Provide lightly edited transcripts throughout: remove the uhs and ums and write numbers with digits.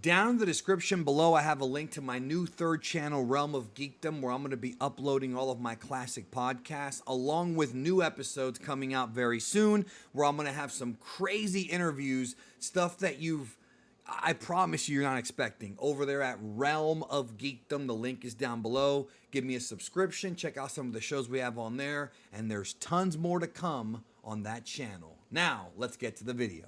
Down in the description below, I have a link to my new third channel, Realm of Geekdom, where I'm going to be uploading all of my classic podcasts, along with new episodes coming out very soon, where I'm going to have some crazy interviews, stuff that I promise you're not expecting. Over there at Realm of Geekdom, the link is down below. Give me a subscription, check out some of the shows we have on there, and there's tons more to come on that channel. Now, let's get to the video.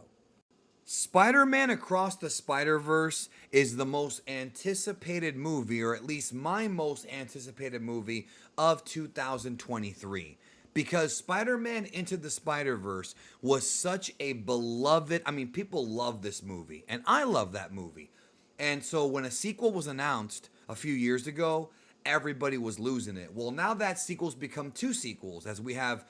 Spider-Man Across the Spider-Verse is the most anticipated movie, or at least my most anticipated movie of 2023. Because Spider-Man Into the Spider-Verse was such a beloved, people love this movie, and I love that movie. And so when a sequel was announced a few years ago, everybody was losing it. Well, now that sequel's become two sequels, as we have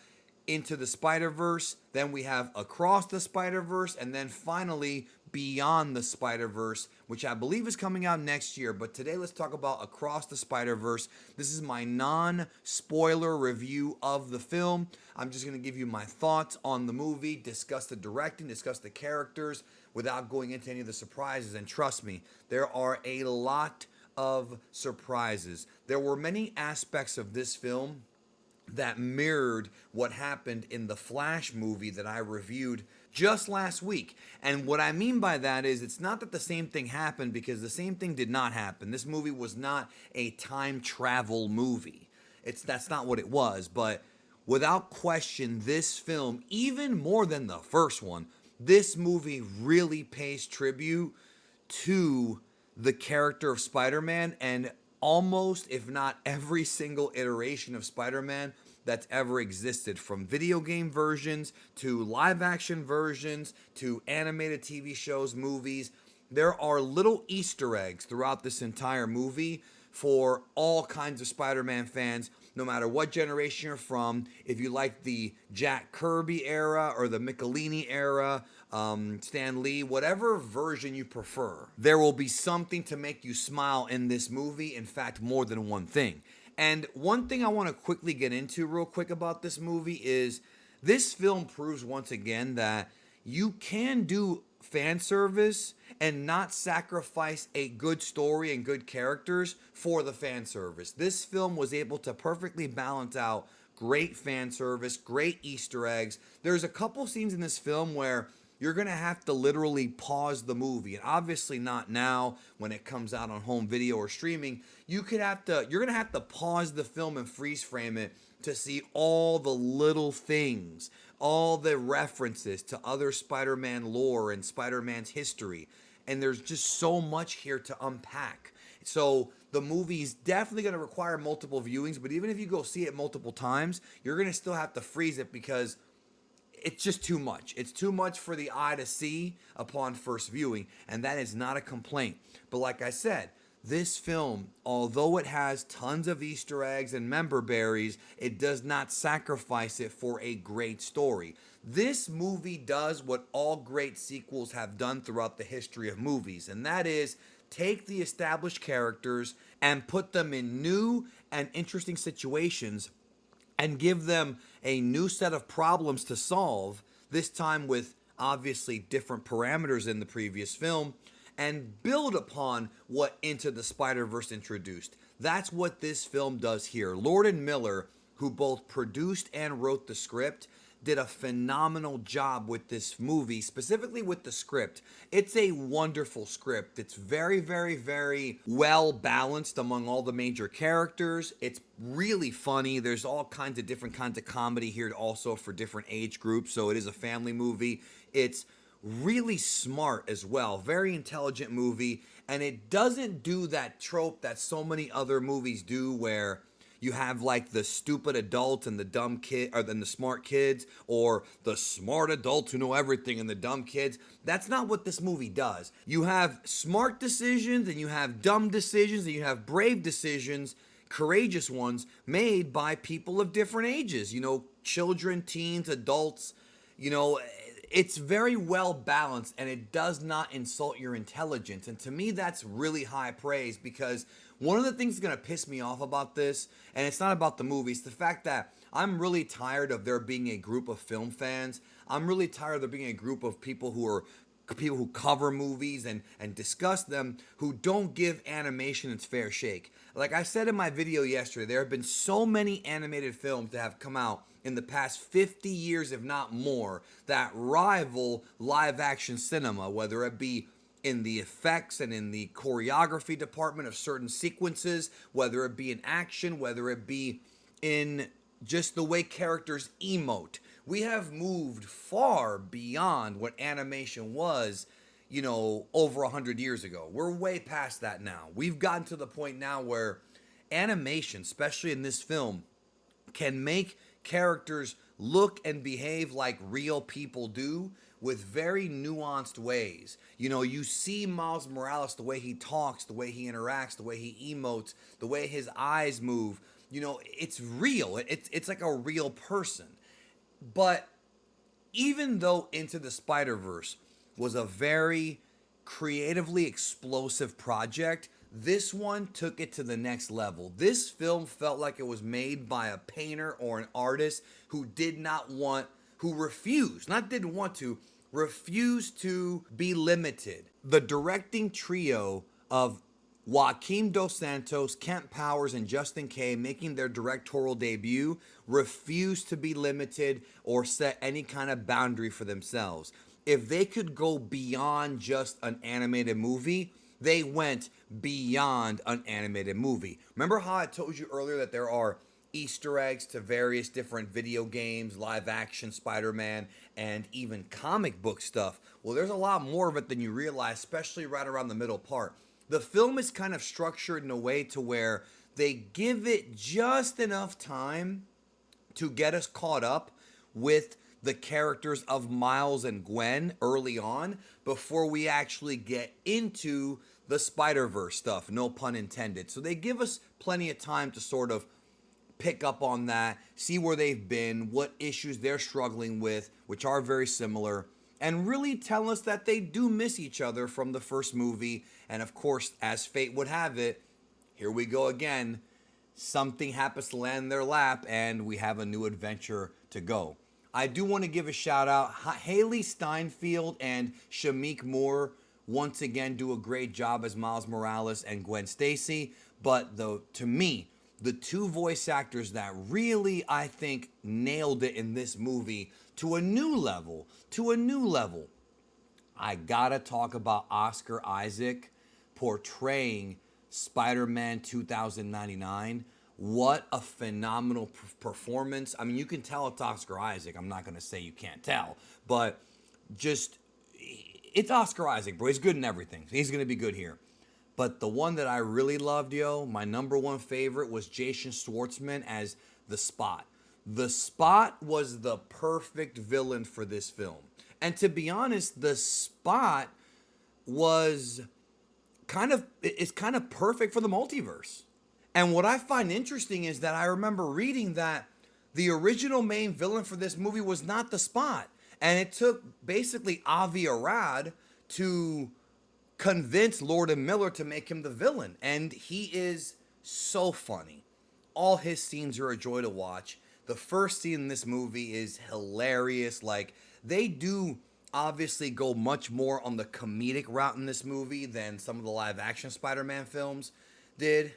Into the Spider-Verse, then we have Across the Spider-Verse, and then finally Beyond the Spider-Verse, which I believe is coming out next year. But today let's talk about Across the Spider-Verse. This is my non-spoiler review of the film. I'm just going to give you my thoughts on the movie, discuss the directing, discuss the characters without going into any of the surprises. And trust me, there are a lot of surprises. There were many aspects of this film that mirrored what happened in the Flash movie that I reviewed just last week. And what I mean by that is it's not that the same thing happened, because the same thing did not happen. This movie was not a time travel movie. That's not what it was, but without question, this film, even more than the first one, this movie really pays tribute to the character of Spider-Man and almost, if not every single iteration of Spider-Man that's ever existed, from video game versions to live action versions to animated TV shows, movies. There are little Easter eggs throughout this entire movie for all kinds of Spider-Man fans, no matter what generation you're from. If you like the Jack Kirby era or the Michelini era, Stan Lee, whatever version you prefer, there will be something to make you smile in this movie. In fact, more than one thing. And one thing I want to quickly get into real quick about this movie is this film proves once again that you can do fan service and not sacrifice a good story and good characters for the fan service. This film was able to perfectly balance out great fan service, great Easter eggs. There's a couple scenes in this film where you're going to have to literally pause the movie. And obviously not now when it comes out on home video or streaming. You're going to have to pause the film and freeze frame it to see all the little things, all the references to other Spider-Man lore and Spider-Man's history. And there's just so much here to unpack. So the movie's definitely going to require multiple viewings, but even if you go see it multiple times, you're going to still have to freeze it, because it's just too much. It's too much for the eye to see upon first viewing, and that is not a complaint. But like I said, this film, although it has tons of Easter eggs and member berries, it does not sacrifice it for a great story. This movie does what all great sequels have done throughout the history of movies, and that is take the established characters and put them in new and interesting situations and give them a new set of problems to solve, this time with obviously different parameters in the previous film, and build upon what Into the Spider-Verse introduced. That's what this film does here. Lord and Miller, who both produced and wrote the script, did a phenomenal job with this movie, specifically with the script. It's a wonderful script. It's very, very, very well balanced among all the major characters. It's really funny. There's all kinds of different kinds of comedy here also for different age groups, so it is a family movie. It's really smart as well. Very intelligent movie, and it doesn't do that trope that so many other movies do where you have like the stupid adult and the dumb kid, or then the smart kids, or the smart adults who know everything and the dumb kids. That's not what this movie does. You have smart decisions, and you have dumb decisions, and you have brave decisions, courageous ones, made by people of different ages. Children, teens, adults. It's very well balanced, and it does not insult your intelligence. And to me, that's really high praise, because one of the things that's going to piss me off about this, and it's not about the movie, it's the fact that I'm really tired of there being a group of film fans. I'm really tired of there being a group of people who are people who cover movies and discuss them who don't give animation its fair shake. Like I said in my video yesterday, there have been so many animated films that have come out in the past 50 years, if not more, that rival live action cinema, whether it be in the effects and in the choreography department of certain sequences, whether it be in action, whether it be in just the way characters emote. We have moved far beyond what animation was, over 100 years ago. We're way past that now. We've gotten to the point now where animation, especially in this film, can make characters look and behave like real people do with very nuanced ways. You see Miles Morales, the way he talks, the way he interacts, the way he emotes, the way his eyes move. It's real. It's like a real person. But even though Into the Spider-Verse was a very creatively explosive project, this one took it to the next level. This film felt like it was made by a painter or an artist who refused to be limited. The directing trio of Joaquim Dos Santos, Kent Powers, and Justin Kay, making their directorial debut, refused to be limited or set any kind of boundary for themselves. If they could go beyond just an animated movie, they went beyond an animated movie. Remember how I told you earlier that there are Easter eggs to various different video games, live action Spider-Man, and even comic book stuff? Well, there's a lot more of it than you realize, especially right around the middle part. The film is kind of structured in a way to where they give it just enough time to get us caught up with the characters of Miles and Gwen early on before we actually get into the Spider-Verse stuff, no pun intended. So they give us plenty of time to sort of pick up on that, see where they've been, what issues they're struggling with, which are very similar, and really tell us that they do miss each other from the first movie. And of course, as fate would have it, here we go again. Something happens to land in their lap, and we have a new adventure to go. I do want to give a shout out. Haley Steinfeld and Shameik Moore once again do a great job as Miles Morales and Gwen Stacy. But to me, the two voice actors that really, I think, nailed it in this movie to a new level, I gotta talk about Oscar Isaac portraying Spider-Man 2099. What a phenomenal performance. I mean, you can tell it's Oscar Isaac. I'm not going to say you can't tell, but it's Oscar Isaac, bro. He's good in everything. He's going to be good here. But the one that I really loved, my number one favorite was Jason Schwartzman as the Spot. The Spot was the perfect villain for this film. And to be honest, the Spot is kind of perfect for the multiverse. And what I find interesting is that I remember reading that the original main villain for this movie was not the Spot. And it took basically Avi Arad to convince Lord and Miller to make him the villain. And he is so funny. All his scenes are a joy to watch. The first scene in this movie is hilarious. Like, they do obviously go much more on the comedic route in this movie than some of the live action Spider-Man films did,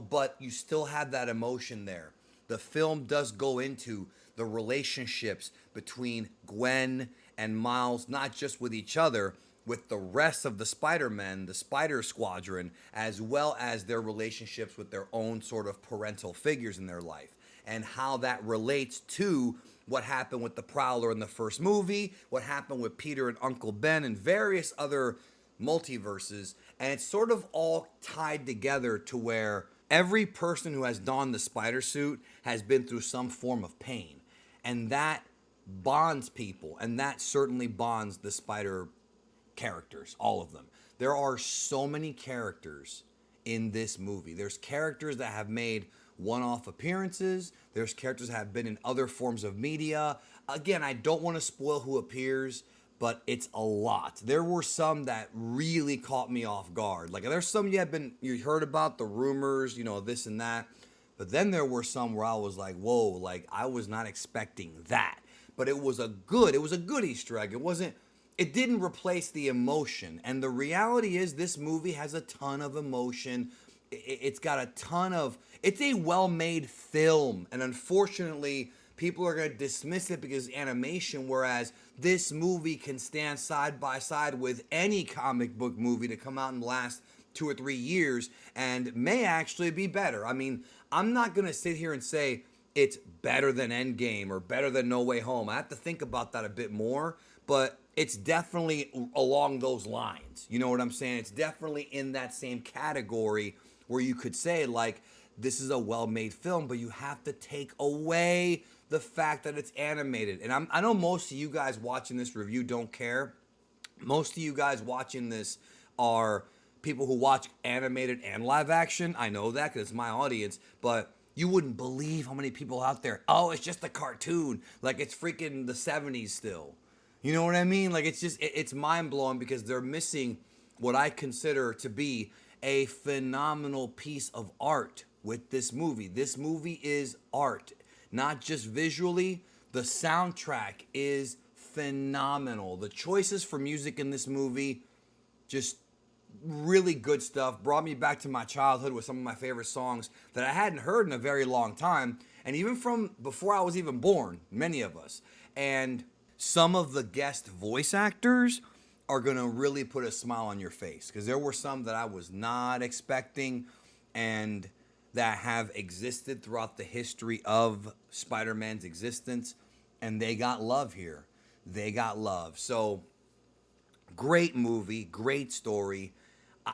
but you still have that emotion there. The film does go into the relationships between Gwen and Miles, not just with each other, with the rest of the Spider-Men, the Spider Squadron, as well as their relationships with their own sort of parental figures in their life, and how that relates to what happened with the Prowler in the first movie, what happened with Peter and Uncle Ben, and various other multiverses. And it's sort of all tied together to where every person who has donned the spider suit has been through some form of pain. And that bonds people, and that certainly bonds the Spider characters, all of them. There are so many characters in this movie. There's characters that have made one-off appearances. There's characters that have been in other forms of media. Again, I don't want to spoil who appears, but it's a lot. There were some that really caught me off guard. Like, there's some you heard about, the rumors, this and that. But then there were some where I was like, whoa, like I was not expecting that. But it was a good Easter egg. It it didn't replace the emotion. And the reality is, this movie has a ton of emotion. It's got a ton of. It's a well-made film, and unfortunately, people are going to dismiss it because animation. Whereas this movie can stand side by side with any comic book movie to come out in the last 2 or 3 years, and may actually be better. I mean, I'm not going to sit here and say it's better than Endgame or better than No Way Home. I have to think about that a bit more, but it's definitely along those lines. You know what I'm saying? It's definitely in that same category where you could say, like, this is a well-made film, but you have to take away the fact that it's animated. And I know most of you guys watching this review don't care. Most of you guys watching this are people who watch animated and live action. I know that because it's my audience, but you wouldn't believe how many people out there, oh, it's just a cartoon. Like, it's freaking the 70s still. You know what I mean? Like, it's just, it's mind-blowing because they're missing what I consider to be a phenomenal piece of art with this movie. This movie is art, not just visually. The soundtrack is phenomenal. The choices for music in this movie, just really good stuff. Brought me back to my childhood with some of my favorite songs that I hadn't heard in a very long time, and even from before I was even born, many of us. And some of the guest voice actors are going to really put a smile on your face, because there were some that I was not expecting and that have existed throughout the history of Spider-Man's existence, and they got love here. They got love. So, great movie, great story.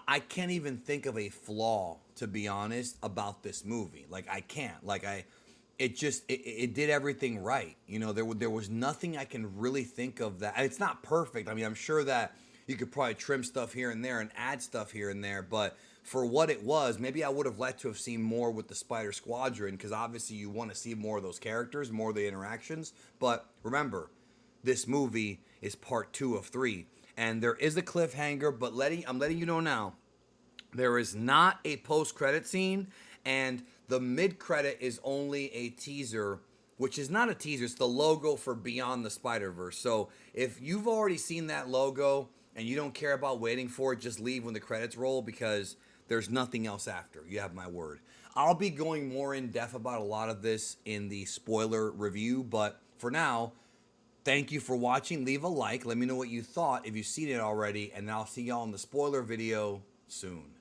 I can't even think of a flaw, to be honest, about this movie. Like, I can't. Like, it did everything right. You know, there was nothing I can really think of that. It's not perfect. I mean, I'm sure that you could probably trim stuff here and there and add stuff here and there, but for what it was, maybe I would have liked to have seen more with the Spider Squadron, because obviously you want to see more of those characters, more of the interactions. But remember, this movie is part 2 of 3, and there is a cliffhanger. But I'm letting you know now, there is not a post-credit scene, and the mid-credit is only a teaser, which is not a teaser. It's the logo for Beyond the Spider-Verse. So if you've already seen that logo and you don't care about waiting for it, just leave when the credits roll, because there's nothing else after. You have my word. I'll be going more in depth about a lot of this in the spoiler review, but for now, thank you for watching. Leave a like. Let me know what you thought if you've seen it already, and I'll see y'all in the spoiler video soon.